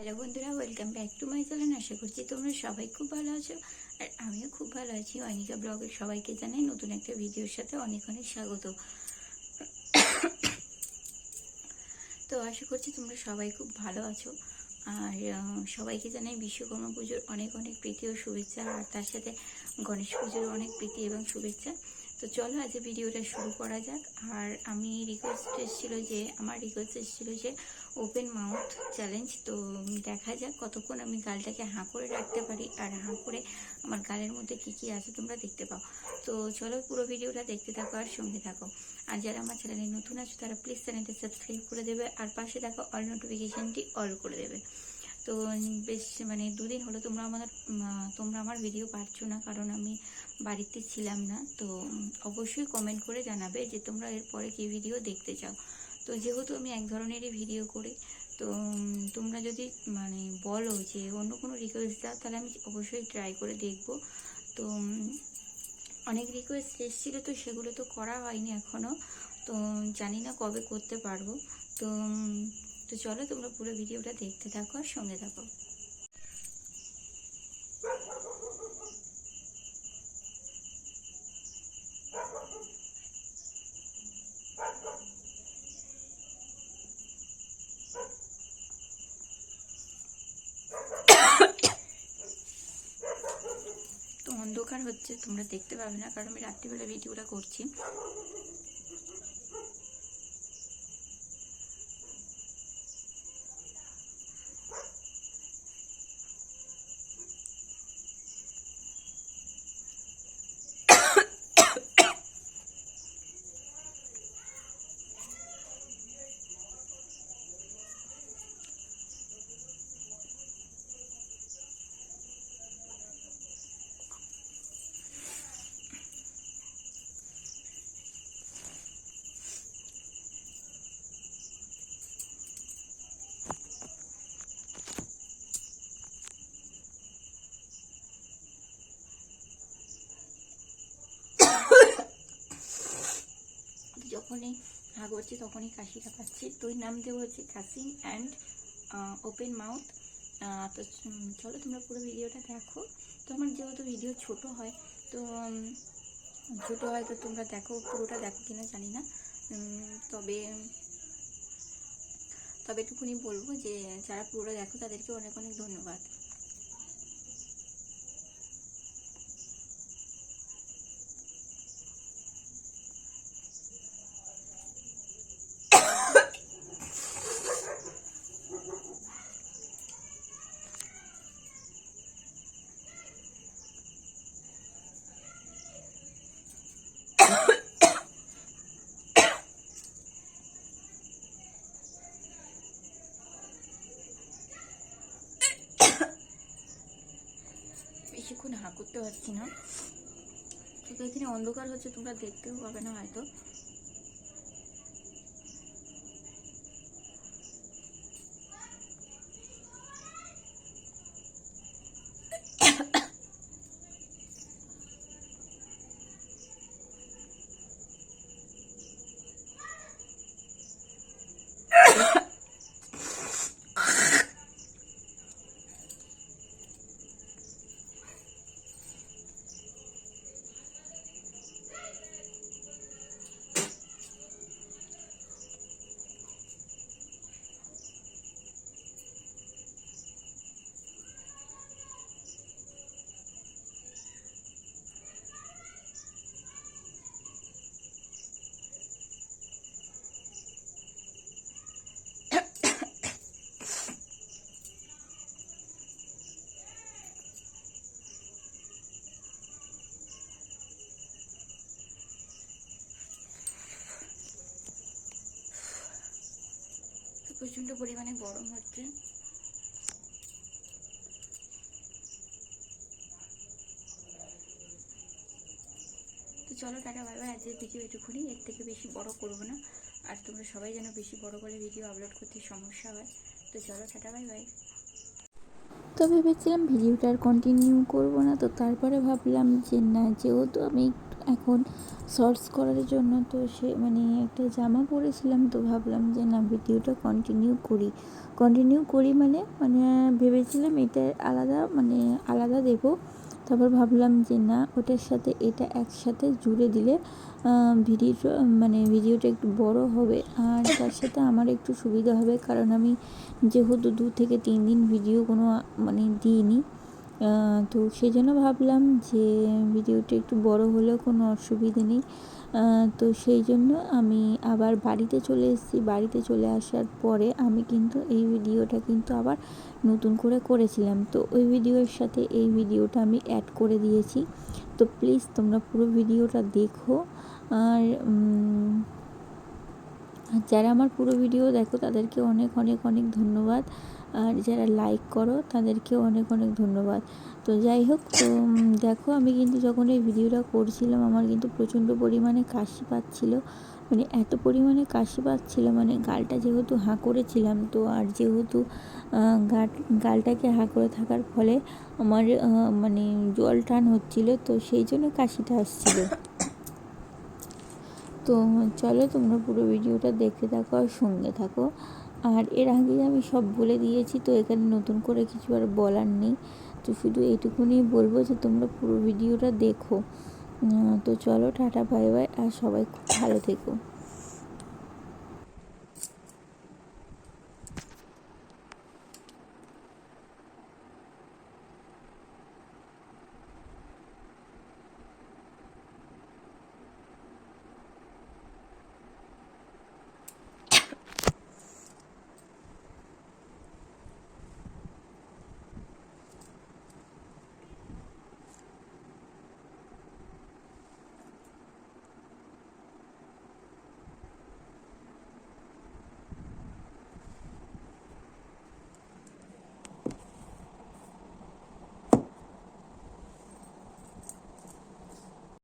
Hello বন্ধুরা, welcome back to my channel. আশা করছি তোমরা সবাই খুব ভালো আছো, আর আমিও খুব ভালো আছি। অনিকা ব্লগের সবাইকে জানাই নতুন একটা ভিডিওর সাথে অনেক অনেক স্বাগত। তো আশা করছি তোমরা সবাই খুব ভালো আছো। আর সবাইকে জানাই বিশ্বকর্মা পুজোর অনেক অনেক প্রীতি ও শুভেচ্ছা, আর তার সাথে গণেশ পুজোর অনেক প্রীতি এবং শুভেচ্ছা। তো চলো আজ ভিডিওটা শুরু করা যাক। আর আমার রিকোয়েস্ট এসেছিলো যে ওপেন মাউথ চ্যালেঞ্জ। তো দেখা যাক কতক্ষণ আমি গালটাকে হাঁ করে রাখতে পারি, আর হাঁ করে আমার গালের মধ্যে কী কী আছে তোমরা দেখতে পাও। তো চলো পুরো ভিডিওটা দেখতে থাকো আর সঙ্গে থাকো। আর যারা আমার চ্যানেলে নতুন আছো তারা প্লিজ চ্যানেলটা সাবস্ক্রাইব করে দেবে, আর পাশে থাকা অল নোটিফিকেশানটি অল করে দেবে। তো বেশ দুদিন হলো তোমরা আমার ভিডিও পাচ্ছ না, কারণ আমি বাড়িতে ছিলাম না। তো অবশ্যই কমেন্ট করে জানাবে যে তোমরা এরপরে কী ভিডিও দেখতে চাও। তো যেহেতু আমি এক ধরনেরই ভিডিও করি, তো তোমরা যদি বলো যে অন্য কোনো রিকোয়েস্ট দাও, তাহলে আমি অবশ্যই ট্রাই করে দেখব। তো অনেক রিকোয়েস্ট এসেছিলো, তো সেগুলো তো করা হয়নি এখনও। তো জানি না কবে করতে পারবো। তো তো চলো তোমরা পুরো ভিডিওটা দেখতে থাকো আর সঙ্গে থাকো। তো অন্ধকার হচ্ছে, তোমরা দেখতে পাবে না, কারণ আমি রাত্রিবেলা ভিডিওটা করছি। যখনই হা করছি তখনই কাশিটা পাচ্ছি, তো নাম দেবো হচ্ছে কাশিং অ্যান্ড ওপেন মাউথ। তো চলো তোমরা পুরো ভিডিওটা দেখো। তো আমার যেহেতু ভিডিও ছোটো হয়, তো তোমরা দেখো, পুরোটা দেখো কিনা জানি না। তবে এটুকুনি বলবো যে যারা পুরোটা দেখো তাদেরকে অনেক অনেক ধন্যবাদ। বেশিক্ষণ হা করতে পারছি না, তো এখানে অন্ধকার হচ্ছে, তোমরা দেখতেও পাবে না হয়তো। প্রচণ্ড পরিমাণে গরম হচ্ছে। তো চলো টাটা বাই বাই। আজকের ভিডিও এটুকুনি, এর থেকে বেশি বড় করব না। আর তোমরা সবাই যেন বেশি বড় করে ভিডিও আপলোড করতে সমস্যা হয়। তো চলো টাটা বাই বাই। তো ভেবেছিলাম ভিডিওটা আর কন্টিনিউ করবো না, তো তারপরে ভাবলাম যে না, যেহেতু আমি এখন শর্টস করার জন্য। তো সে মানে একটা জামা পরেছিলাম, তো ভাবলাম যে না ভিডিওটা কন্টিনিউ করি মানে মানে ভেবেছিলাম এটা আলাদা দেবো। তারপর ভাবলাম যে না, ওটার সাথে এটা একসাথে জুড়ে দিলে ভিডিওটা একটু বড় হবে, আর তার সাথে আমার একটু সুবিধা হবে, কারণ আমি যেহেতু 2 থেকে 3 দিন ভিডিও কোনো দিইনি। তো সেই জন্য ভাবলাম যে ভিডিওটা একটু বড় হলেও কোনো অসুবিধে নেই। তো সেই জন্য আমি আবার বাড়িতে চলে এসেছি। বাড়িতে চলে আসার পরে আমি কিন্তু এই ভিডিওটা কিন্তু আবার নতুন করে করেছিলাম। তো ওই ভিডিওর সাথে এই ভিডিওটা আমি অ্যাড করে দিয়েছি। তো প্লিজ তোমরা পুরো ভিডিওটা দেখো। আর যারা আমার পুরো ভিডিও দেখো তাদেরকে অনেক অনেক অনেক ধন্যবাদ, আর যারা লাইক করো তাদেরকেও অনেক অনেক ধন্যবাদ। তো যাই হোক, তো দেখো আমি কিন্তু যখন এই ভিডিওটা করছিলাম আমার কিন্তু প্রচণ্ড পরিমাণে কাশি পাচ্ছিল, মানে এত পরিমাণে কাশি পাচ্ছিল, মানে গালটা যেহেতু হাঁ করেছিলাম, তো আর যেহেতু গালটাকে হাঁ করে থাকার ফলে আমার জল টান হচ্ছিল, তো সেই জন্য কাশিটা আসছিল। তো চলো তোমরা পুরো ভিডিওটা দেখতে থাকো আর সঙ্গে থাকো। আর এর আগে আমি সব বলে দিয়েছি, তো এখানে নতুন করে কিছু আর বলার নেই। তো শুধু এইটুকুনি বলবো যে তোমরা পুরো ভিডিওটা দেখো। তো চলো, টাটা বাই বাই, আর সবাই খুব ভালো থেকো।